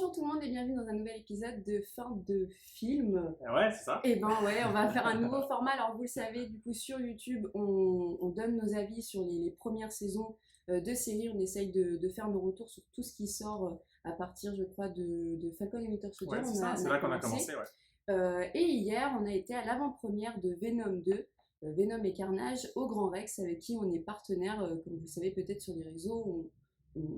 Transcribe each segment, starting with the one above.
Bonjour tout le monde et bienvenue dans un nouvel épisode de fin de film. Ouais, c'est ça. Et ben ouais, on va faire un nouveau format. Alors vous le savez, du coup sur YouTube, on donne nos avis sur les premières saisons de séries. On essaye de faire nos retours sur tout ce qui sort à partir, je crois, de Falcon et Winter Soldier. Ouais, c'est ça, c'est là qu'on a commencé, ouais. Et hier, on a été à l'avant-première de Venom 2, Venom et Carnage, au Grand Rex, avec qui on est partenaire, comme vous le savez peut-être sur les réseaux.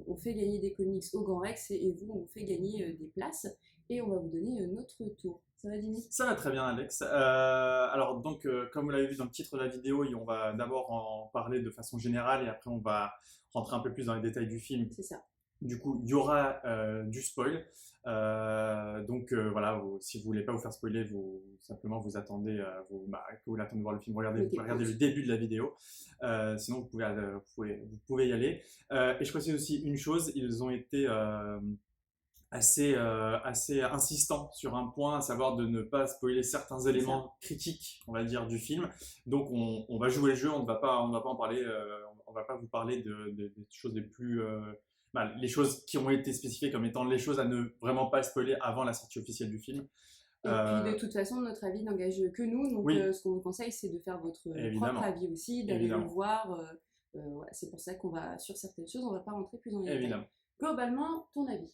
On fait gagner des comics au Grand Rex et vous, on fait gagner des places et on va vous donner notre tour. Ça va, Jimmy? Ça va très bien, Alex. Alors, donc, comme vous l'avez vu dans le titre de la vidéo, on va d'abord en parler de façon générale et après on va rentrer un peu plus dans les détails du film. C'est ça. Du coup, il y aura du spoil. Voilà, si vous voulez pas vous faire spoiler, simplement vous attendez, que vous l'attendez de voir le film, regardez le début de la vidéo. Sinon, vous pouvez y aller. Et je précise aussi une chose, ils ont été assez insistants sur un point, à savoir de ne pas spoiler certains éléments critiques, on va dire, du film. Donc, on va jouer le jeu, on ne va pas en parler, on va pas vous parler des choses les plus les choses qui ont été spécifiées comme étant les choses à ne vraiment pas spoiler avant la sortie officielle du film. Et puis de toute façon, notre avis n'engage que nous, donc Oui. Ce qu'on vous conseille, c'est de faire votre Évidemment. propre avis aussi, d'aller le Évidemment. voir. Voilà, c'est pour ça qu'on va, sur certaines choses, on va pas rentrer plus dans les détails. Évidemment. Globalement, ton avis?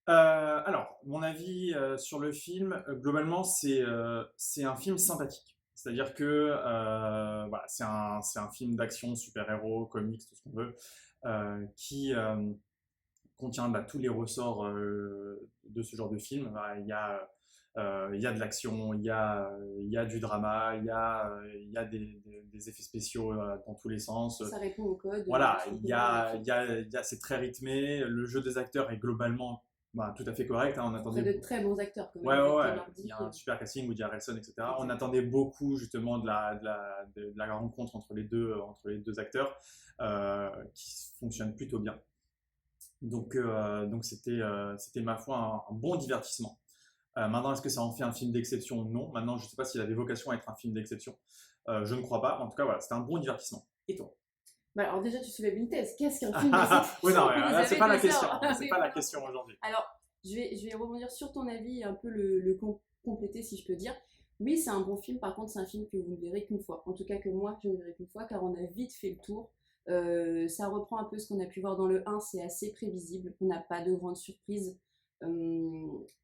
Alors, mon avis sur le film, globalement, c'est un film sympathique. C'est-à-dire que voilà, c'est un film d'action, super-héros, comics, tout ce qu'on veut, qui contient tous les ressorts de ce genre de film. Voilà, il y a de l'action, il y a du drama, il y a des effets spéciaux dans tous les sens. Ça répond au code. Voilà, c'est très rythmé. Le jeu des acteurs est globalement tout à fait correct. On attendait de très bons acteurs quand même. Ouais. Il y a un super casting, Woody Harrelson, etc. On attendait beaucoup justement de la rencontre entre les deux acteurs qui fonctionne plutôt bien. Donc c'était ma foi un bon divertissement. Maintenant, est-ce que ça en fait un film d'exception? Non. Maintenant, je ne sais pas s'il avait vocation à être un film d'exception. Je ne crois pas. En tout cas, voilà, c'était un bon divertissement. Et toi? Alors déjà, tu soulèves une thèse. Qu'est-ce qu'un film d'exception? Oui, non, là, c'est pas la question. C'est pas la question aujourd'hui. Alors, je vais rebondir sur ton avis et un peu le compléter, si je peux dire. Oui, c'est un bon film. Par contre, c'est un film que vous ne verrez qu'une fois. En tout cas, que moi, je ne verrai qu'une fois, car on a vite fait le tour. Ça reprend un peu ce qu'on a pu voir dans le 1. C'est assez prévisible. On n'a pas de grandes surprises.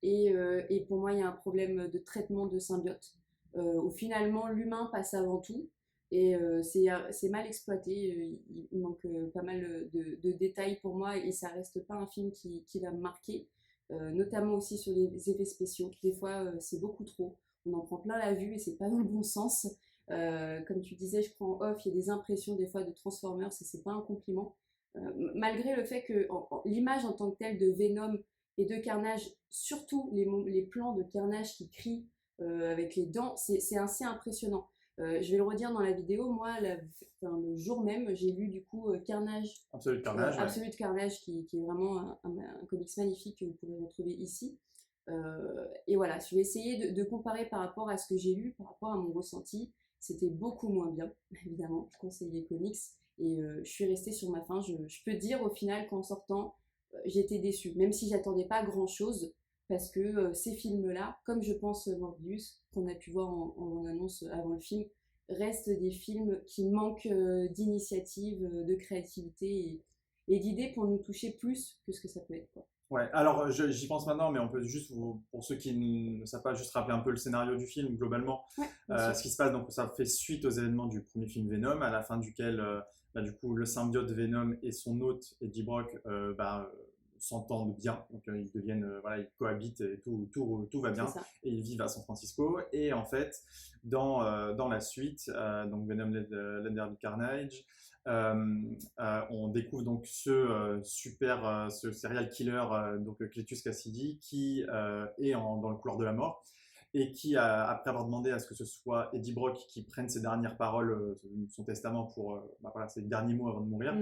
Et pour moi, il y a un problème de traitement de symbiote. Où finalement, l'humain passe avant tout. Et c'est mal exploité, il manque pas mal de détails pour moi et ça reste pas un film qui va me marquer, notamment aussi sur les effets spéciaux. Des fois, c'est beaucoup trop, on en prend plein la vue et c'est pas dans le bon sens. Comme tu disais, je prends en off, il y a des impressions des fois de Transformers et c'est pas un compliment. Malgré le fait que l'image en tant que telle de Venom et de Carnage, surtout les plans de Carnage qui crie avec les dents, c'est assez impressionnant. Je vais le redire dans la vidéo, moi, le jour même, j'ai lu du coup Carnage. Absolute Carnage. Absolute Carnage, qui est vraiment un comics magnifique que vous pourrez retrouver ici. Et voilà, je vais essayer de comparer par rapport à ce que j'ai lu, par rapport à mon ressenti. C'était beaucoup moins bien, évidemment. Je conseille les comics et je suis restée sur ma faim. Je peux dire au final qu'en sortant, j'étais déçue, même si j'attendais pas grand-chose. Parce que ces films-là, comme je pense Morbius, qu'on a pu voir en annonce avant le film, restent des films qui manquent d'initiative, de créativité et d'idées pour nous toucher plus que ce que ça peut être, quoi. Ouais, alors j'y pense maintenant, mais on peut juste, pour ceux qui ne savent pas, juste rappeler un peu le scénario du film globalement. Ouais, ce qui se passe, donc ça fait suite aux événements du premier film Venom, à la fin duquel du coup le symbiote Venom et son hôte Eddie Brock s'entendent bien, donc ils deviennent, ils cohabitent et tout va bien, et ils vivent à San Francisco. Et en fait, dans la suite, donc Venom Let Carnage, on découvre donc ce serial killer, donc Cletus Cassidy, qui est dans le couloir de la mort et qui, après avoir demandé à ce que ce soit Eddie Brock qui prenne ses dernières paroles, son testament pour ses derniers mots avant de mourir,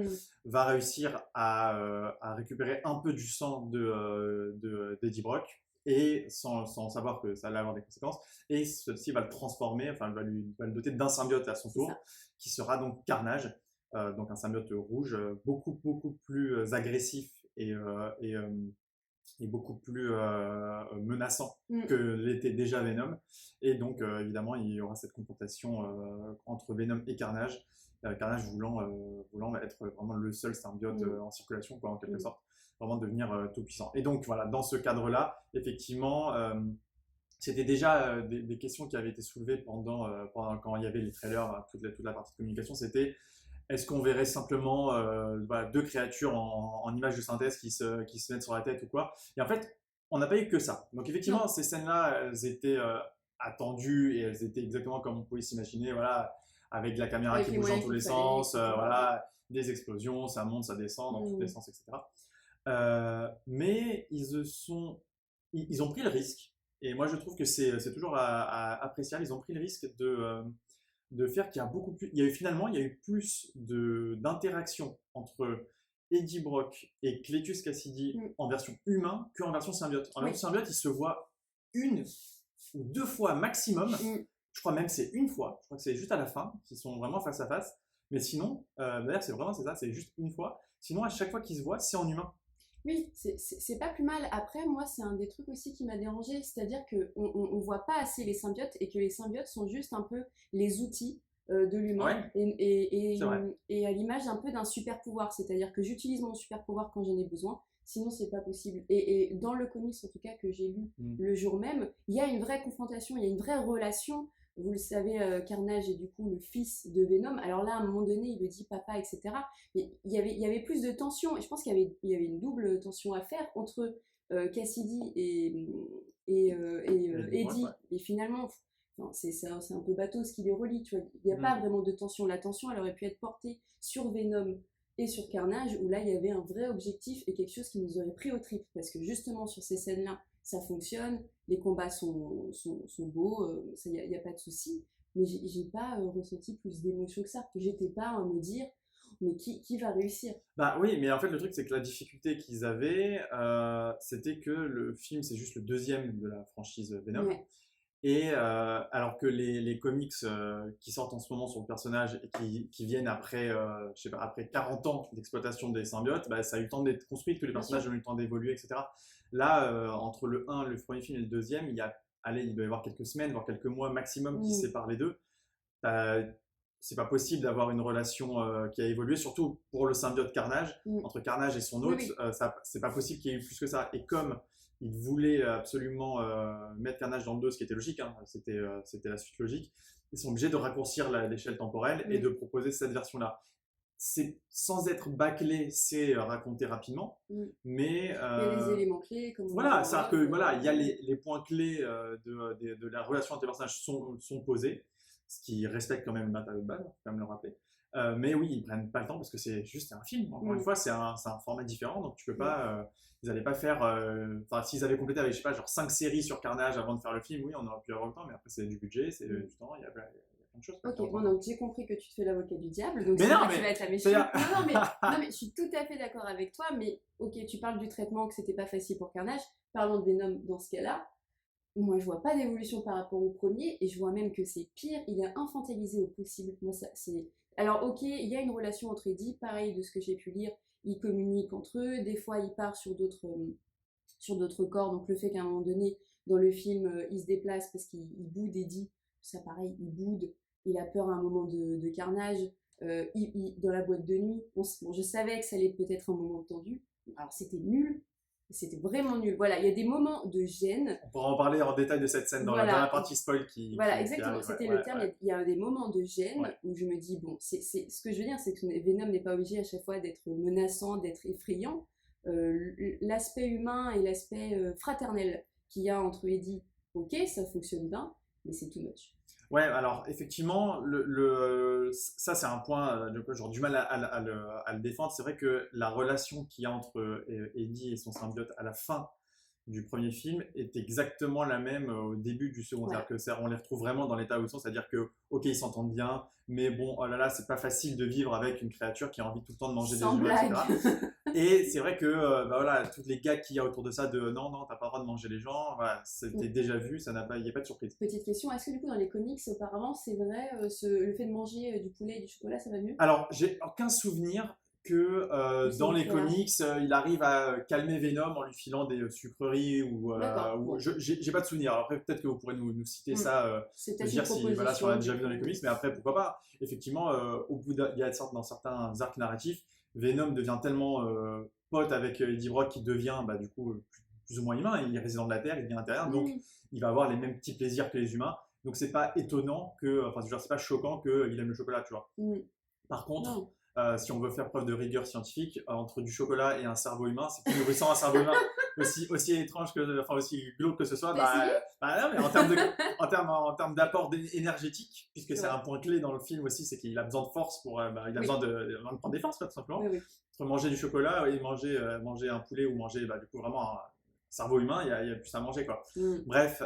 va réussir à récupérer un peu du sang d'Eddie Brock, et sans savoir que ça allait avoir des conséquences, et ceci va le transformer, va le doter d'un symbiote à son tour, qui sera donc Carnage. Donc un symbiote rouge, beaucoup plus agressif et est beaucoup plus menaçant Mm. que l'était déjà Venom. Et donc, évidemment, il y aura cette confrontation entre Venom et Carnage. Carnage voulant être vraiment le seul symbiote Mm. en circulation, quoi, en quelque Mm. sorte, vraiment devenir tout puissant. Et donc, voilà, dans ce cadre-là, effectivement, c'était déjà des questions qui avaient été soulevées pendant quand il y avait les trailers, toute la partie de communication. C'était est-ce qu'on verrait simplement voilà, deux créatures en images de synthèse qui se mettent sur la tête ou quoi? Et en fait, on n'a pas eu que ça. Donc effectivement, Non. ces scènes-là, elles étaient attendues et elles étaient exactement comme on pouvait s'imaginer, voilà, avec la caméra Avec qui les bouge dans moyens tous qu'il les fallait, sens, etc. voilà, des explosions, ça monte, ça descend dans tous les Mm. sens, etc. Mais ils ont pris le risque, et moi je trouve que c'est toujours appréciable, ils ont pris le risque de faire qu'il y a beaucoup plus, il y a eu plus d'interaction entre Eddie Brock et Cletus Cassidy Mm. en version humain qu'en version symbiote. En Oui. version symbiote, ils se voient une ou deux fois maximum. Mm. Je crois même que c'est une fois. Je crois que c'est juste à la fin qu'ils sont vraiment face à face. Mais sinon, d'ailleurs, c'est ça, c'est juste une fois. Sinon, à chaque fois qu'ils se voient, c'est en humain. Oui, c'est pas plus mal. Après, moi, c'est un des trucs aussi qui m'a dérangé, c'est-à-dire qu'on voit pas assez les symbiotes et que les symbiotes sont juste un peu les outils de l'humain Ouais, c'est vrai. et à l'image un peu d'un super pouvoir, c'est-à-dire que j'utilise mon super pouvoir quand j'en ai besoin, sinon c'est pas possible. Et dans le comics, en tout cas, que j'ai lu Mm. le jour même, il y a une vraie confrontation, il y a une vraie relation. Vous le savez, Carnage est du coup le fils de Venom. Alors là, à un moment donné, il lui dit papa, etc. Mais il y avait plus de tension, et je pense il y avait une double tension à faire entre Cassidy et Eddie Brock, Eddie. ouais. Et finalement, enfin, c'est un peu bateau ce qui les relie, tu vois. Il n'y a Mm. pas vraiment de tension. La tension, elle aurait pu être portée sur Venom et sur Carnage, où là, il y avait un vrai objectif et quelque chose qui nous aurait pris aux tripes. Parce que justement, sur ces scènes-là, ça fonctionne, les combats sont beaux, il n'y a pas de souci. Mais j'ai pas ressenti plus d'émotion que ça. J'étais pas à me dire, mais qui va réussir? Bah oui, mais en fait, le truc, c'est que la difficulté qu'ils avaient, c'était que le film, c'est juste le deuxième de la franchise Venom. Ouais. Et alors que les comics qui sortent en ce moment sur le personnage et qui viennent après, je sais pas, après 40 ans d'exploitation des symbiotes, bah, ça a eu le temps d'être construit, tous les Bien personnages sûr. ont eu le temps d'évoluer, etc. Là, entre le premier film et le deuxième, il doit y avoir quelques semaines, voire quelques mois maximum qui Mm. séparent les deux. Euh, c'est pas possible d'avoir une relation qui a évolué, surtout pour le symbiote Carnage, Mm. entre Carnage et son Oui, hôte, oui. c'est pas possible qu'il y ait eu plus que ça. Et comme ils voulaient absolument mettre Carnage dans le 2, ce qui était logique, hein, c'était la suite logique, ils sont obligés de raccourcir l'échelle temporelle et Mm. de proposer cette version-là. C'est sans être bâclé, c'est raconté rapidement, Mm. mais Il y a des éléments clés, comme on voilà, dit en c'est-à-dire off, que voilà, il y a les points clés de la relation entre les personnages sont posés, ce qui respecte quand même le matériau de base, faut quand même le rappeler. Mais oui, ils prennent pas le temps parce que c'est juste un film. Encore une Mm. fois, c'est un format différent, donc tu peux Mm. pas. Ils n'allaient pas faire. Enfin, s'ils avaient complété avec, je sais pas, genre 5 séries sur Carnage avant de faire le film, oui, on aurait pu avoir le temps, mais après, c'est du budget, c'est du temps, il y a plein de choses. Ok, Quoi, bon, donc j'ai compris que tu te fais l'avocat du diable, donc mais c'est non, toi qui mais. vas être la C'est-à-dire- méchante. Non, mais je suis tout à fait d'accord avec toi, mais ok, tu parles du traitement, que c'était pas facile pour Carnage, parlons de Venom dans ce cas-là. Moi, je vois pas d'évolution par rapport au premier, et je vois même que c'est pire, il est infantilisé au possible. Moi, ça, c'est... Alors, ok, il y a une relation entre Eddie, pareil de ce que j'ai pu lire, ils communiquent entre eux, des fois il part sur d'autres corps, donc le fait qu'à un moment donné, dans le film, il se déplace parce qu'il boude Eddie, ça pareil, il boude, il a peur à un moment de Carnage, dans la boîte de nuit, bon, je savais que ça allait peut-être un moment tendu, alors c'était nul, c'était vraiment nul. Voilà, il y a des moments de gêne. On pourra en parler en détail de cette scène dans Voilà. la partie spoil Voilà, qui exactement, arrive. c'était Ouais, le terme. ouais. Il y a des moments de gêne Ouais. où je me dis, bon, ce que je veux dire, c'est que Venom n'est pas obligé à chaque fois d'être menaçant, d'être effrayant. L'aspect humain et l'aspect fraternel qu'il y a entre Eddie, ok, ça fonctionne bien, mais c'est too much. Ouais, alors effectivement, ça c'est un point, j'aurais du mal à le défendre. C'est vrai que la relation qu'il y a entre Eddie et son symbiote à la fin du premier film est exactement la même au début du second. Ouais. C'est-à-dire que on les retrouve vraiment dans l'état où ils sont, c'est-à-dire que, ok, ils s'entendent bien, mais bon, oh là là, c'est pas facile de vivre avec une créature qui a envie tout le temps de manger Sans des humains, blague. etc. Et c'est vrai que, bah voilà, toutes les gags qu'il y a autour de ça, de non, non, t'as pas le droit de manger les gens, voilà, c'était déjà vu, il n'y a pas de surprise. Petite question, est-ce que du coup dans les comics auparavant c'est vrai, le fait de manger du poulet et du chocolat ça va mieux? Alors, j'ai aucun souvenir que C'est dans les clair. comics, il arrive à calmer Venom en lui filant des sucreries D'accord. ou Bon. j'ai pas de souvenir. Alors après, peut-être que vous pourrez nous citer Mm. ça, C'est me peut-être une dire si, voilà, si on l'a proposition, déjà du vu dans les coup. comics, mais après, pourquoi pas. Effectivement, au bout il y a dans certains arcs narratifs, Venom devient tellement pote avec Eddie Brock qu'il devient bah, du coup plus ou moins humain. Il est résident de la Terre, il devient un terrien, donc Mm. il va avoir les mêmes petits plaisirs que les humains. Donc c'est pas étonnant enfin, c'est pas choquant qu'il aime le chocolat, tu vois. Mm. Par contre, Non. si on veut faire preuve de rigueur scientifique, entre du chocolat et un cerveau humain, c'est plus nourrissant un cerveau humain, aussi étrange que, enfin aussi glauque que ce soit. T'as essayé? Non, mais en termes d'apport énergétique, puisque C'est c'est vrai. un point clé dans le film aussi, c'est qu'il a besoin de force il a Oui. besoin de prendre des forces, quoi, tout simplement. Oui, oui. Entre manger du chocolat et manger un poulet ou manger du coup vraiment un cerveau humain, il y a plus à manger, quoi. Mm. Bref,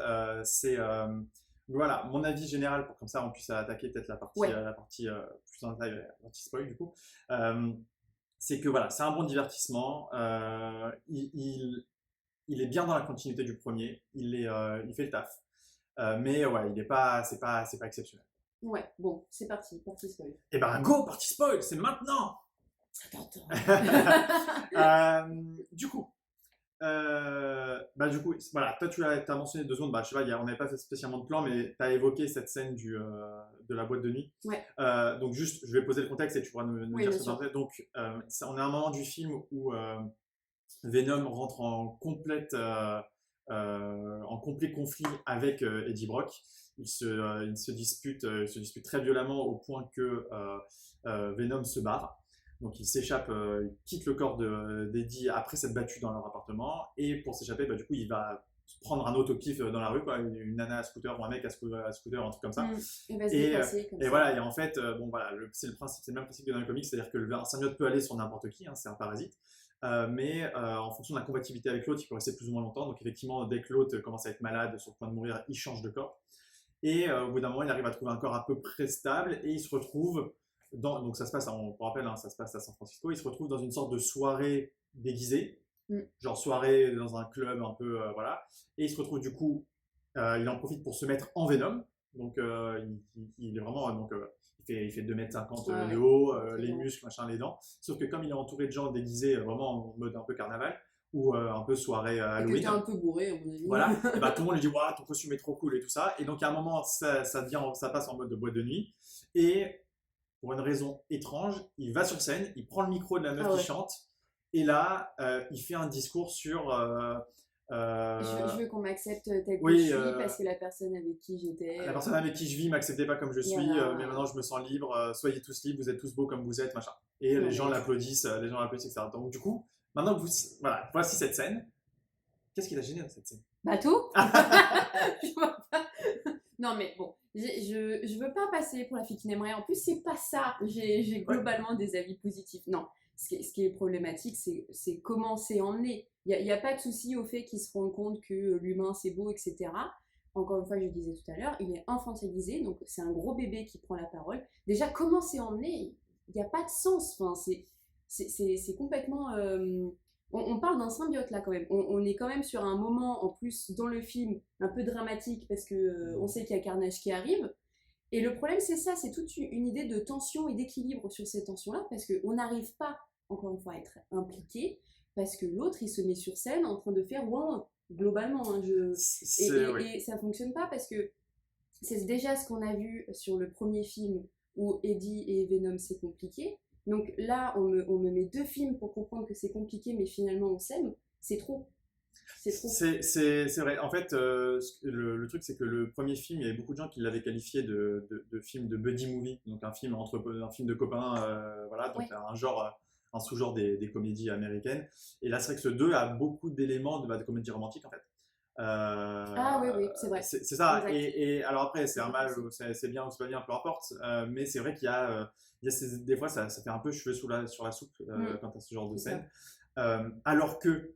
voilà, mon avis général pour comme ça on puisse attaquer peut-être Ouais. la partie plus en détail, anti-spoil du coup. C'est que voilà, c'est un bon divertissement. Il est bien dans la continuité du premier. Il fait le taf. Mais ouais, c'est pas exceptionnel. Ouais. Bon, c'est parti. Parti spoil. Et ben go, partie spoil, c'est maintenant. Attends. Du coup, voilà, toi tu as mentionné 2 secondes, bah, je sais pas, on n'avait pas fait spécialement de plan, mais tu as évoqué cette scène de la boîte de nuit. Ouais. Donc juste, je vais poser le contexte et tu pourras nous Oui, dire bien ce que tu en sûr. fais. Donc, on est à un moment du film où Venom rentre en complet conflit avec Eddie Brock. Ils se disputent très violemment au point que Venom se barre. Donc il s'échappe, il quitte le corps d'Eddie après s'être battu dans leur appartement. Et pour s'échapper, bah, du coup, il va prendre un auto kiff dans la rue, quoi, une nana à scooter ou un mec à scooter, un truc comme ça. Mm. Il va se Et, déplacer comme et ça. voilà, et en fait, bon, voilà, c'est le même principe que dans les comics, c'est-à-dire que un symbiote peut aller sur n'importe qui, hein, c'est un parasite. Mais en fonction de la compatibilité avec l'autre, il peut rester plus ou moins longtemps. Donc effectivement, dès que l'autre commence à être malade, sur le point de mourir, il change de corps. Et au bout d'un moment, il arrive à trouver un corps à peu près stable et il se retrouve donc ça se passe, on rappelle, hein, ça se passe à San Francisco. Il se retrouve dans une sorte de soirée déguisée, genre soirée dans un club un peu, voilà. Et il se retrouve du coup, il en profite pour se mettre en Venom. Donc il est vraiment, il fait 2,50 m de haut, les muscles, machin, les dents. Sauf que comme il est entouré de gens déguisés vraiment en mode un peu carnaval ou un peu soirée Et que t'es Halloween, un peu bourré, à mon avis. voilà, et bah, tout le monde lui dit waouh, ton costume est trop cool et tout ça. Et donc à un moment, ça passe en mode de boîte de nuit. Et pour une raison étrange, il va sur scène, il prend le micro de la meuf qui chante. Et là, il fait un discours sur. Je veux qu'on m'accepte tel que oui, je suis parce que la personne avec qui j'étais. La personne avec qui je vis m'acceptait pas comme je suis, Voilà. mais maintenant je me sens libre. Soyez tous libres, vous êtes tous beaux comme vous êtes, machin. Et Non, les gens mais- l'applaudissent, etc. Donc du coup, maintenant que voilà, voici cette scène. Qu'est-ce qui t'a gêné dans cette scène? Bateau. Je vois pas. Non mais bon, je veux pas passer pour la fille qui n'aime rien. En plus, c'est pas ça. J'ai globalement des avis positifs. Non, ce qui est problématique, c'est comment c'est emmené. Il y a pas de souci au fait qu'il se rende compte que l'humain c'est beau, etc. Encore une fois, je le disais tout à l'heure, il est infantilisé, donc c'est un gros bébé qui prend la parole. Déjà, comment c'est emmené? Il n'y a pas de sens. Enfin, c'est complètement. On parle d'un symbiote là quand même. On est quand même sur un moment en plus dans le film un peu dramatique parce que on sait qu'il y a Carnage qui arrive. Et le problème c'est ça, c'est toute une idée de tension et d'équilibre sur ces tensions-là parce qu'on n'arrive pas, encore une fois, à être impliqué parce que l'autre il se met sur scène en train de faire wow, globalement. Hein, et ça fonctionne pas parce que c'est déjà ce qu'on a vu sur le premier film où Eddie et Venom c'est compliqué. Donc là, on me met 2 films pour comprendre que c'est compliqué, mais finalement on s'aime. C'est trop. C'est trop. C'est vrai. En fait, le truc, c'est que le premier film, il y avait beaucoup de gens qui l'avaient qualifié de film de buddy movie, donc un film de copains, voilà, donc un sous-genre des comédies américaines. Et là, c'est vrai que ce 2 a beaucoup d'éléments de comédie romantique, en fait. Ah oui, c'est vrai. C'est ça. Exact. Et alors après, c'est un mal, c'est bien ou c'est pas bien, peu importe. Mais c'est vrai qu'il y a, des fois, ça fait un peu cheveux sur la soupe quand tu as ce genre de scène. Alors que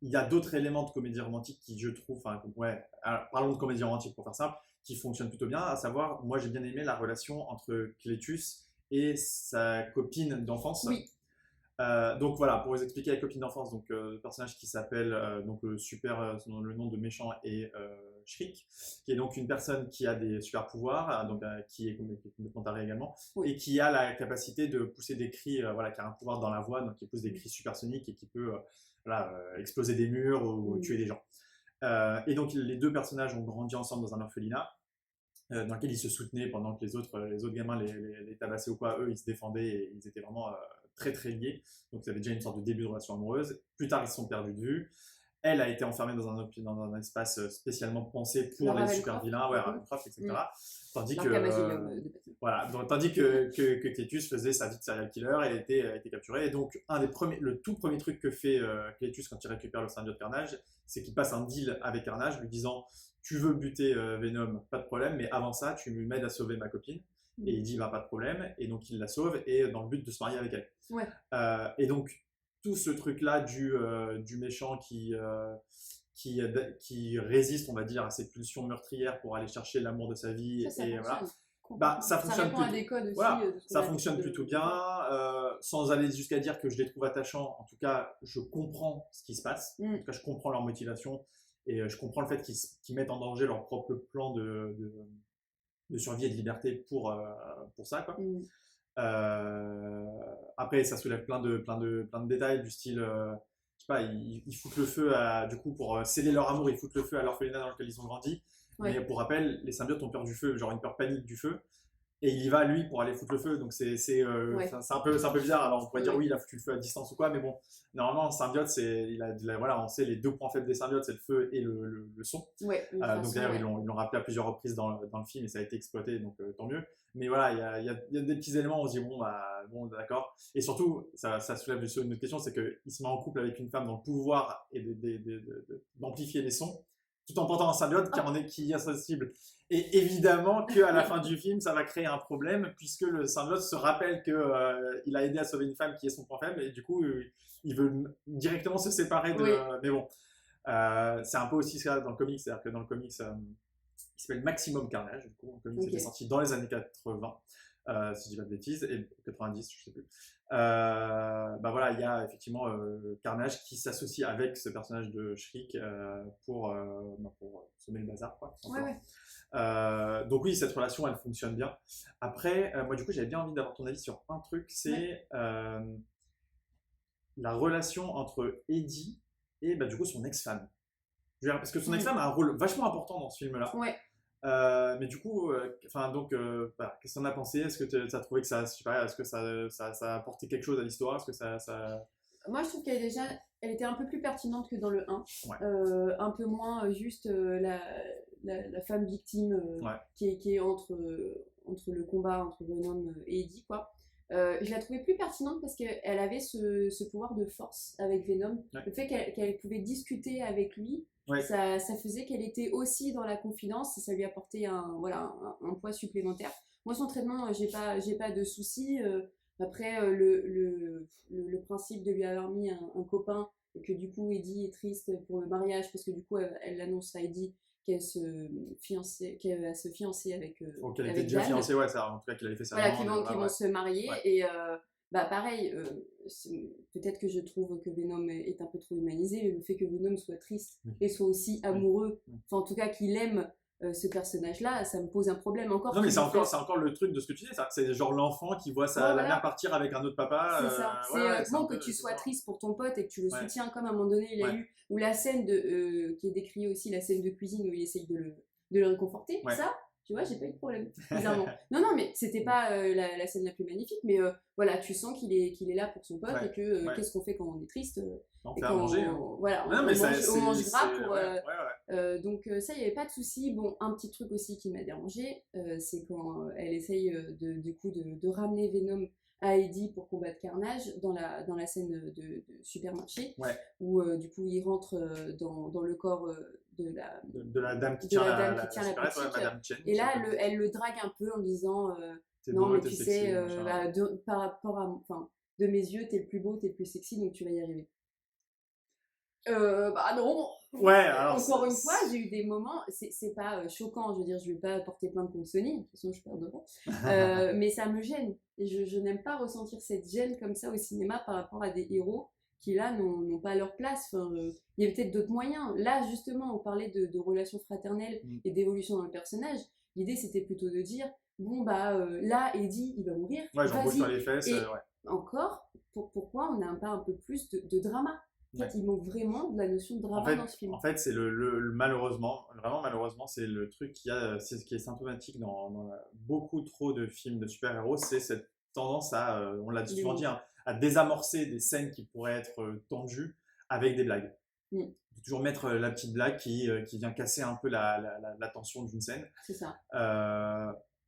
il y a d'autres éléments de comédie romantique qui, je trouve, alors, parlons de comédie romantique pour faire simple, qui fonctionnent plutôt bien. À savoir, moi, j'ai bien aimé la relation entre Cletus et sa copine d'enfance. Oui. Donc voilà, pour vous expliquer la copine d'enfance, donc le personnage qui s'appelle le nom de méchant est Shriek, qui est donc une personne qui a des super pouvoirs, donc qui est complètement tarée également, Oui. et qui a la capacité de pousser des cris, voilà, qui a un pouvoir dans la voix, donc qui pousse des cris supersoniques et qui peut voilà, exploser des murs ou tuer des gens. Et donc les deux personnages ont grandi ensemble dans un orphelinat. Dans lequel ils se soutenaient pendant que les autres gamins les tabassaient ou quoi. Eux, ils se défendaient et ils étaient vraiment très très liés. Donc, il y avait déjà une sorte de début de relation amoureuse. Plus tard, ils se sont perdus de vue. Elle a été enfermée dans un espace spécialement pensé pour les super vilains, ouais, Ravencroft, etc. Tandis voilà, donc, tandis que Cletus faisait sa vie de serial killer, elle a été capturée. Et donc, le tout premier truc que fait Cletus quand il récupère le symbiote Carnage, c'est qu'il passe un deal avec Carnage, lui disant tu veux buter Venom, pas de problème, mais avant ça, tu m'aides à sauver ma copine. Et il dit, bah, pas de problème. Et donc, il la sauve, et dans le but de se marier avec elle. Ouais. Et donc, tout ce truc-là du méchant qui résiste, on va dire, à ses pulsions meurtrières pour aller chercher l'amour de sa vie. Ça et fonctionne. Bah, ça fonctionne répond à des codes aussi. Voilà, ça fonctionne plutôt bien, sans aller jusqu'à dire que je les trouve attachants. En tout cas, je comprends ce qui se passe. En tout cas, je comprends leur motivation. Et je comprends le fait qu'ils mettent en danger leur propre plan de survie et de liberté pour ça, quoi. Après, ça soulève plein de détails du style, je sais pas, ils foutent le feu du coup, pour sceller leur amour, ils foutent le feu à l'orphelinat dans lequel ils ont grandi. Ouais. Mais pour rappel, les symbiotes ont peur du feu, genre une peur panique du feu. Et il y va, lui, pour aller foutre le feu. Donc, c'est un peu bizarre. Alors, on pourrait dire, oui, il a foutu le feu à distance ou quoi. Mais bon, normalement, un symbiote, voilà, on sait les deux points faibles des symbiotes, c'est le feu et le son. Ouais, donc, d'ailleurs, ils l'ont rappelé à plusieurs reprises dans le film et ça a été exploité, donc tant mieux. Mais voilà, il y a des petits éléments où on se dit, bon, d'accord. Et surtout, ça soulève une autre question, c'est qu'il se met en couple avec une femme dont le pouvoir est d'amplifier les sons, tout en portant un symbiote qui est insensible. Et évidemment qu'à la fin du film, ça va créer un problème, puisque le symbiote se rappelle qu'il a aidé à sauver une femme qui est son point faible, et du coup, il veut directement se séparer de... Oui. Mais bon, c'est un peu aussi ça dans le comics, c'est-à-dire que dans le comics, il s'appelle Maximum Carnage, du coup, un comics qui est sorti dans les années 80, si je dis pas de bêtises, et 90, je sais plus. Bah voilà, il y a effectivement Carnage qui s'associe avec ce personnage de Shriek pour semer le bazar, quoi. Donc oui, cette relation, elle fonctionne bien. Après, moi du coup, j'avais bien envie d'avoir ton avis sur un truc, c'est la relation entre Eddie et bah, du coup son ex-femme. Parce que son ex-femme a un rôle vachement important dans ce film-là. Ouais. Mais du coup, qu'est-ce que t'en as pensé? Est-ce que tu as trouvé que ça, je sais pas, est-ce que ça a apporté quelque chose à l'histoire? Est-ce que ça... Moi, je trouve qu'elle était un peu plus pertinente que dans le 1. Ouais. Un peu moins juste la femme victime qui est entre le combat entre Venom et Eddie, quoi. Je la trouvais plus pertinente parce qu'elle avait ce pouvoir de force avec Venom. Ouais. Le fait qu'elle pouvait discuter avec lui, ouais. ça faisait qu'elle était aussi dans la confidence et ça lui apportait un poids supplémentaire. Moi, son traitement, j'ai pas de soucis. Après, le principe de lui avoir mis un copain et que du coup Eddie est triste pour le mariage parce que du coup elle annonce à Eddie qu'elle va se fiancer avec qu'elle était déjà fiancée, ouais, ça, en tout cas qu'il avait fait ça. Voilà, qu'ils vont se marier, ouais. Et pareil, peut-être que je trouve que Venom est un peu trop humanisé, mais le fait que Venom soit triste et soit aussi amoureux, enfin en tout cas qu'il aime ce personnage-là, ça me pose un problème encore. Non, mais c'est encore le truc de ce que tu dis, c'est genre l'enfant qui voit la mère partir avec un autre papa. C'est ça. C'est bon que tu sois triste pour ton pote et que tu le soutiens, comme à un moment donné il a eu, ou la scène qui est décriée aussi, la scène de cuisine où il essaye de le réconforter. Ça, tu vois, j'ai pas eu de problème, bizarrement. non, mais c'était pas la scène la plus magnifique, mais voilà, tu sens qu'il est là pour son pote et que qu'est-ce qu'on fait quand on est triste on fait à manger. Voilà, on mange gras pour... donc ça, il n'y avait pas de souci. Bon, un petit truc aussi qui m'a dérangé, c'est quand elle essaye de ramener Venom à Eddie pour combattre Carnage dans la scène de supermarché, où du coup il rentre dans le corps de la dame qui tient la boutique, Madame Chen, et là elle le drague un peu en disant non mais tu sais par rapport à de mes yeux t'es le plus beau, t'es le plus sexy, donc tu vas y arriver. Non. Alors encore une fois, j'ai eu des moments, c'est pas choquant, je veux dire, je vais pas porter plainte contre Sony, de toute façon je perds devant, mais ça me gêne, et je n'aime pas ressentir cette gêne comme ça au cinéma par rapport à des héros qui là n'ont pas leur place. Enfin, il y a peut-être d'autres moyens. Là, justement, on parlait de relations fraternelles et d'évolution dans le personnage. L'idée, c'était plutôt de dire, bon, là, Eddie, il va mourir. Ouais, j'embauche pas les fesses. Et Ouais. encore, pourquoi on n'a pas un peu plus de drama? En fait, il manque vraiment de la notion de drama dans ce film. En fait, c'est malheureusement, vraiment malheureusement, c'est le truc qui est symptomatique dans beaucoup trop de films de super-héros, c'est cette tendance à, on l'a souvent dit, hein, à désamorcer des scènes qui pourraient être tendues avec des blagues. Toujours mettre la petite blague qui vient casser un peu la tension d'une scène. C'est ça.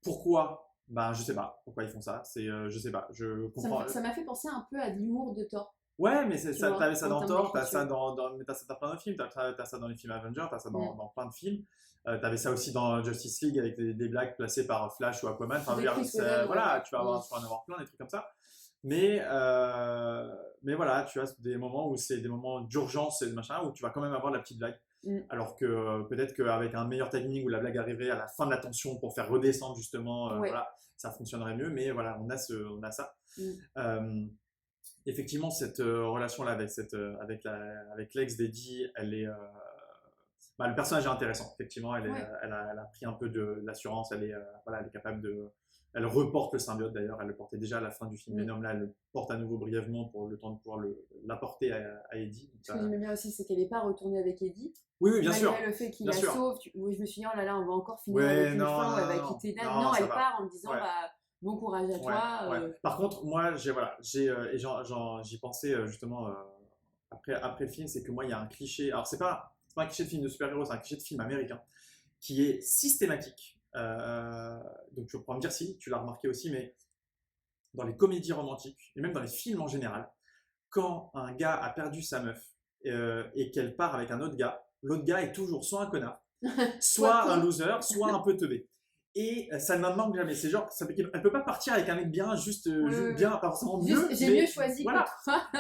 Pourquoi? Je sais pas pourquoi ils font ça. Je sais pas. Je comprends. Ça m'a fait penser un peu à l'humour de Thor. Ouais, mais t'avais ça dans Thor, t'as ça dans plein de films, t'as ça dans les films Avengers, t'as ça dans plein de films. T'avais ça aussi dans Justice League avec des blagues placées par Flash ou Aquaman. Enfin, voilà, tu vas en avoir plein, des trucs comme ça. Mais voilà, tu as des moments où c'est des moments d'urgence et de machin, où tu vas quand même avoir la petite blague. Alors que peut-être qu'avec un meilleur timing où la blague arriverait à la fin de la tension pour faire redescendre justement, voilà, ça fonctionnerait mieux. Mais voilà, on a ça. Effectivement, cette relation-là avec l'ex d'Eddie, elle est, le personnage est intéressant. Effectivement, elle a pris un peu de l'assurance. Elle est capable de. Elle reporte le symbiote d'ailleurs. Elle le portait déjà à la fin du film Venom. Là, elle le porte à nouveau brièvement pour le temps de pouvoir l'apporter à Eddie. Ce que j'aimais bien aussi, c'est qu'elle n'est pas retournée avec Eddie. Oui, bien sûr. Malgré le fait qu'il la sauve, je me suis dit, oh là là, on va encore finir avec une fin où elle va quitter Dan. Non, elle part en me disant, bon courage à toi. Par contre, moi, j'y pensais justement après le film, c'est que moi, il y a un cliché. Alors, c'est pas un cliché de film de super-héros, c'est un cliché de film américain qui est systématique. Donc, tu pourras me dire si tu l'as remarqué aussi, mais dans les comédies romantiques et même dans les films en général, quand un gars a perdu sa meuf et qu'elle part avec un autre gars, l'autre gars est toujours soit un connard, soit un loser, soit un peu teubé. Et ça ne manque jamais. C'est genre, elle peut pas partir avec un mec bien, juste bien, pas forcément mieux. J'ai mieux choisi. Voilà.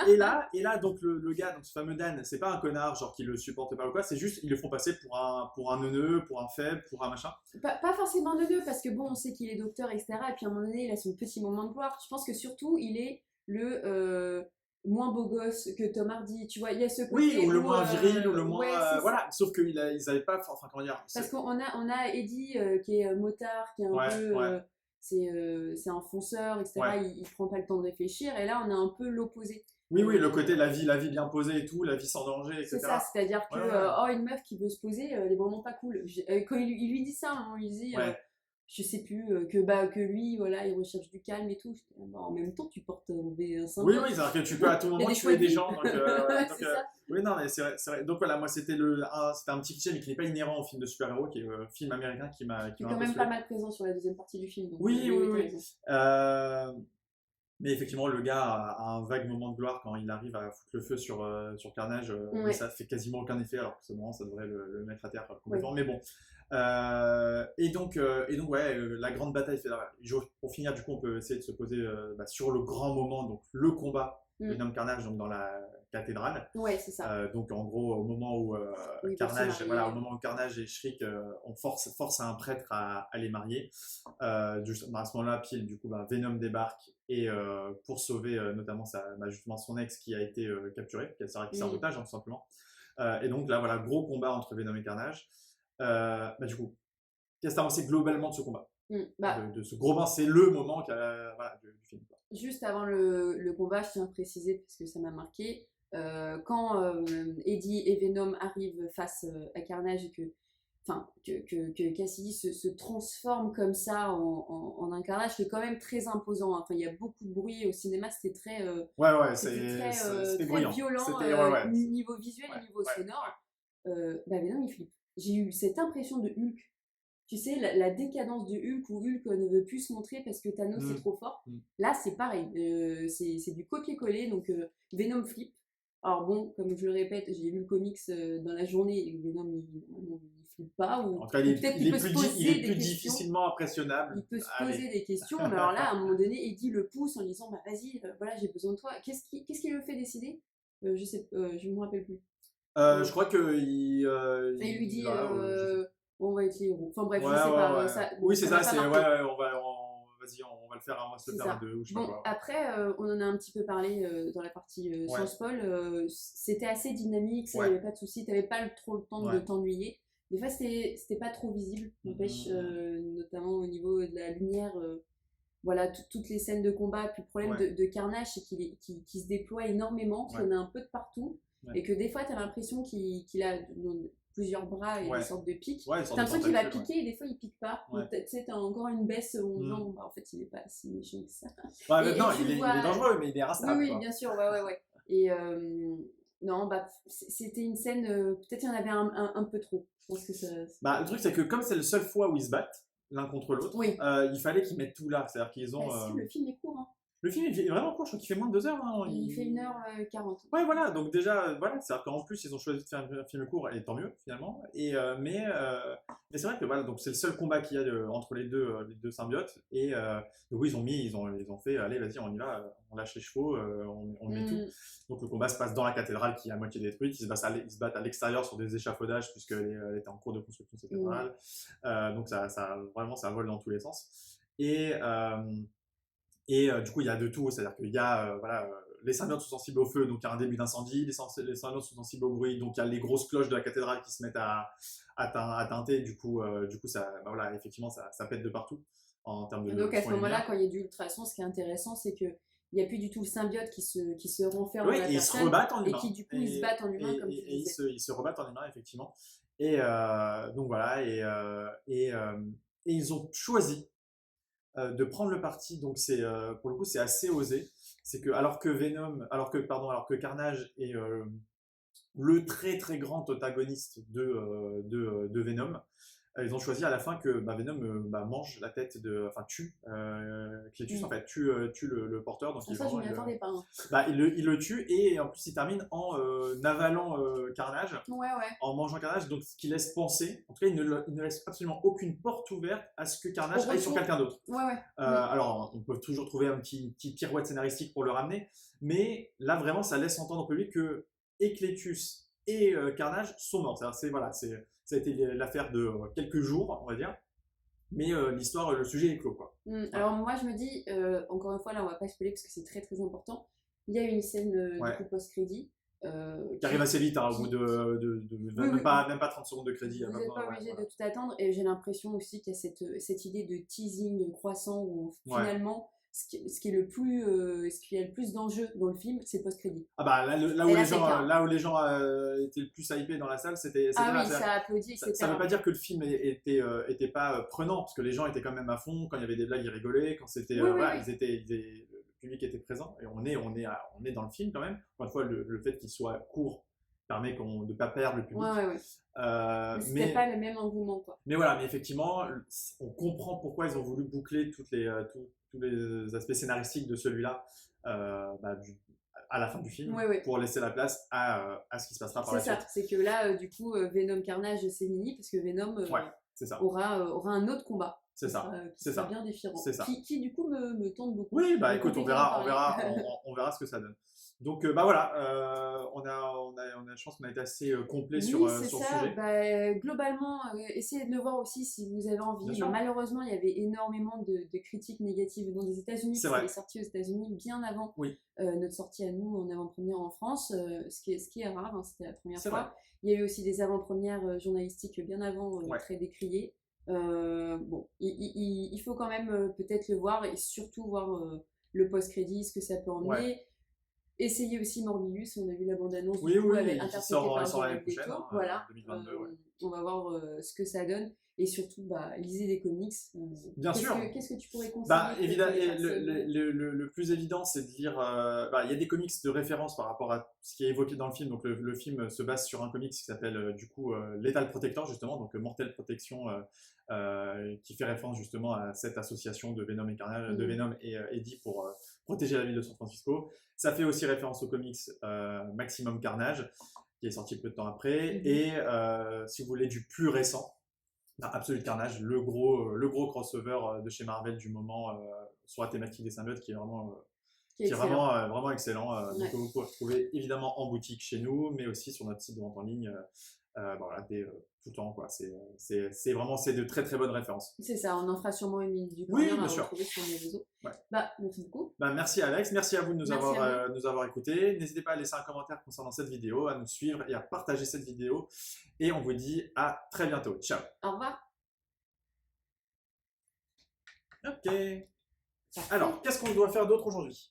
et là, donc le gars, donc ce fameux Dan, c'est pas un connard, genre qui le supporte pas ou quoi. C'est juste, ils le font passer pour un neuneu, pour un faible, pour un machin. Pas forcément neuneu, parce que bon, on sait qu'il est docteur, etc. Et puis à un moment donné, il a son petit moment de gloire. Je pense que surtout, il est le moins beau gosse que Tom Hardy, tu vois, il y a ce côté oui, ou le moins viril, ou le moins voilà, sauf qu'ils n'avaient pas, enfin comment dire, parce qu'on a Eddie qui est motard, qui est un peu c'est un fonceur, etc. Il prend pas le temps de réfléchir, et là on a un peu l'opposé. Oui, le côté la vie bien posée et tout, la vie sans danger, etc. C'est ça, c'est-à-dire que une meuf qui veut se poser, elle est vraiment pas cool. Quand il lui dit ça, il dit je sais plus, que lui, voilà, il recherche du calme et tout. En même temps, tu portes un symbole. Oui, c'est-à-dire que tu peux à tout moment tuer des gens. Ça. Oui, non, mais c'est vrai. Donc voilà, moi, c'était un petit cliché, mais qui n'est pas inhérent au film de super-héros, qui est un film américain qui m'a quand même pas mal présent sur la deuxième partie du film. Donc oui. Mais effectivement, le gars a un vague moment de gloire quand il arrive à foutre le feu sur Carnage. Mais ça fait quasiment aucun effet, alors que ce moment, ça devrait le mettre à terre complètement. Mais bon. Et donc la grande bataille fait pour finir, du coup, on peut essayer de se poser sur le grand moment, donc le combat Venom Carnage, donc dans la cathédrale. Ouais, c'est ça. Donc en gros, au moment où Carnage et Shriek on force un prêtre à les marier. À ce moment-là, pile, du coup, Venom débarque et pour sauver notamment justement son ex qui a été capturé, qui s'est en otage, tout simplement. Et donc là, voilà, gros combat entre Venom et Carnage. Du coup, qu'est-ce que tu as pensé globalement de ce combat, de ce gros bain? C'est le moment du film. Juste avant le combat, je tiens à préciser, parce que ça m'a marqué, quand Eddie et Venom arrivent face à Carnage et que Cassidy se transforme comme ça en un Carnage qui est quand même très imposant. Enfin, il y a beaucoup de bruit au cinéma, c'était très, c'était très violent, niveau visuel et niveau sonore. Venom, il flippe. J'ai eu cette impression de Hulk. Tu sais, la décadence de Hulk, où Hulk ne veut plus se montrer parce que Thanos est trop fort. Là, c'est pareil. C'est du copier-coller. Donc, Venom flippe. Alors bon, comme je le répète, j'ai lu le comics dans la journée et Venom, il flippe pas. Ou, en tout cas, il est plus difficilement impressionnable. Il peut se poser des questions. Mais alors là, à un moment donné, Eddie le pousse en disant vas-y, voilà, j'ai besoin de toi. Qu'est-ce qui le fait décider je me rappelle plus. Je crois que il lui dit on va être les héros. Enfin bref, je sais pas. Oui, c'est ça. vas-y, on va le faire, on va se le C'est faire à ça. deux, ou je sais pas Bon, quoi. après, on en a un petit peu parlé dans la partie Ouais, sans spoil. C'était assez dynamique, ça, il n'y ouais, avait pas de souci. Tu n'avais pas trop le temps de ouais. t'ennuyer. Des fois, c'était pas trop visible, n'empêche, notamment au niveau de la lumière. Voilà, toutes les scènes de combat. Puis le problème Ouais, de Carnage, c'est qu'il se déploie énormément, parce ouais, qu'il y en a un peu de partout. ouais, Et que des fois, tu as l'impression qu'il a plusieurs bras et des ouais, sortes de pics. ouais, une sorte T'as de l'impression qu'il va tentacule, ouais. piquer et des fois il pique pas. Ouais. Donc tu sais, t'as encore une baisse en Mm. disant, bah, en fait, il est pas si méchant que ça. Ouais, Et maintenant, tu le il vois. est dangereux, mais il est Oui, instable, oui, quoi. bien sûr, ouais, ouais, ouais. Et non, bah, c'était une scène, peut-être il y en avait un peu trop. Je pense que ça. Bah, le truc, c'est que comme c'est la seule fois où ils se battent l'un contre l'autre, Oui, il fallait qu'ils mettent tout là. C'est-à-dire qu'ils ont. bah, si, le film est court, hein. Le film est vraiment court, je crois qu'il fait moins de 2 heures. Hein. Il fait 1h40. Ouais, voilà, donc déjà, voilà, c'est-à-dire qu'en plus, ils ont choisi de faire un film court, et tant mieux, finalement. Mais c'est vrai que voilà, donc c'est le seul combat qu'il y a entre les deux symbiotes. Donc oui, ils ont fait, allez, vas-y, on y va, on lâche les chevaux, on met tout. Donc le combat se passe dans la cathédrale qui est à moitié détruite. Ils se battent à l'extérieur sur des échafaudages, puisqu'elle était en cours de construction, cette cathédrale. Donc vraiment, ça vole dans tous les sens. Du coup, il y a de tout, c'est-à-dire qu'il y a voilà, les symbiotes sont sensibles au feu, donc il y a un début d'incendie, les symbiotes sont sensibles au bruit, donc il y a les grosses cloches de la cathédrale qui se mettent à teinter, du coup ça, bah voilà, effectivement, ça pète de partout en termes Et de donc à son ce et moment-là, lumière. quand il y a du ultrason, ce qui est intéressant, c'est qu'il n'y a plus du tout le symbiote qui se renferme Oui, dans la et ils se personne rebattent en et humain. qui du coup ils se battent en humain, comme tu disais. Ils se rebattent en humain, effectivement. Donc voilà, et ils ont choisi de prendre le parti, donc pour le coup c'est assez osé. C'est que alors que Carnage est le très très grand antagoniste de Venom, ils ont choisi à la fin que Venom mange la tête enfin tue Cletus, en fait, tue le porteur, donc Ça, je m'y attendais pas, hein. il le tue, et en plus il termine en avalant Carnage, Ouais, ouais. en mangeant Carnage, donc ce qui laisse penser, en tout cas il ne laisse absolument aucune porte ouverte à ce que Carnage Au aille sur retour. quelqu'un d'autre. Ouais, ouais. Alors on peut toujours trouver un petit pirouette scénaristique pour le ramener, mais là vraiment ça laisse entendre au public que Cletus et Carnage sont morts. Voilà, ça a été l'affaire de quelques jours, on va dire, mais l'histoire, le sujet est clos, quoi. Alors moi je me dis, encore une fois là on va pas spoiler parce que c'est très très important. Il y a une scène Ouais. du coup post-crédit. Qui arrive assez vite, hein, au bout de même pas 30 secondes de crédit. Vous n'êtes pas obligé de tout attendre. Et j'ai l'impression aussi qu'il y a cette idée de teasing croissant où finalement, ce qui est le plus, ce qui a le plus d'enjeu dans le film, c'est le post-crédit. Ah bah là où les gens étaient le plus hypés dans la salle, c'était Ah là. oui, ça applaudit, etc. Ça veut pas dire que le film était pas prenant, parce que les gens étaient quand même à fond. Quand il y avait des blagues, ils rigolaient. Quand c'était voilà, le public était présent, et on est dans le film quand même. Encore une fois, le fait qu'il soit court permet de ne pas perdre le public. Mais c'était pas le même engouement, quoi. Mais voilà, mais effectivement, on comprend pourquoi ils ont voulu boucler tous les aspects scénaristiques de celui-là à la fin du film, pour laisser la place à ce qui se passera par la suite. C'est ça, c'est que là, du coup, Venom Carnage, c'est mini, parce que Venom aura un autre combat. C'est ça. Qui sera bien différent. Qui du coup me tente beaucoup. Oui, bah écoute, on verra ce que ça donne. Donc voilà, je pense qu'on a été assez complet sur ce sujet. Bah, globalement, essayez de le voir aussi si vous avez envie. Malheureusement, il y avait énormément de critiques négatives dans les États-Unis. Il est sorti aux États-Unis bien avant notre sortie à nous en avant-première en France, ce qui est rare, hein, c'était la première fois. Vrai. Il y a eu aussi des avant-premières journalistiques bien avant, très décriées. Bon, il faut quand même peut-être le voir et surtout voir le post-crédit, ce que ça peut emmener. Ouais. Essayez aussi Morbius, on a vu la bande-annonce qui sort l'année prochaine, voilà. 2022. On va voir ce que ça donne. Et surtout, lisez des comics. Bien sûr. Qu'est-ce que tu pourrais conseiller évidemment, le plus évident, c'est de lire. Il y a des comics de référence par rapport à ce qui est évoqué dans le film. Donc, le film se base sur un comics qui s'appelle Lethal Protector, justement, donc Mortel Protection, qui fait référence justement à cette association de Venom et Carnage, de Venom et Eddie pour protéger la ville de San Francisco. Ça fait aussi référence au comics Maximum Carnage, qui est sorti peu de temps après. Et si vous voulez du plus récent, Absolute Carnage, le gros crossover de chez Marvel du moment sur la thématique des symbiotes, qui est vraiment excellent. Donc vous pouvez trouver évidemment en boutique chez nous, mais aussi sur notre site de vente en ligne voilà, tout le temps, quoi. C'est vraiment, c'est de très très bonnes références. C'est ça, on en fera sûrement une minute du Oui, corner bien à sûr. retrouver sur les réseaux. Ouais. Bah, merci beaucoup. Bah, merci Alex, merci à vous de Merci à nous avoir écoutés. N'hésitez pas à laisser un commentaire concernant cette vidéo, à nous suivre et à partager cette vidéo. Et on vous dit à très bientôt. Ciao. Au revoir. Ok. Alors, qu'est-ce qu'on doit faire d'autre aujourd'hui?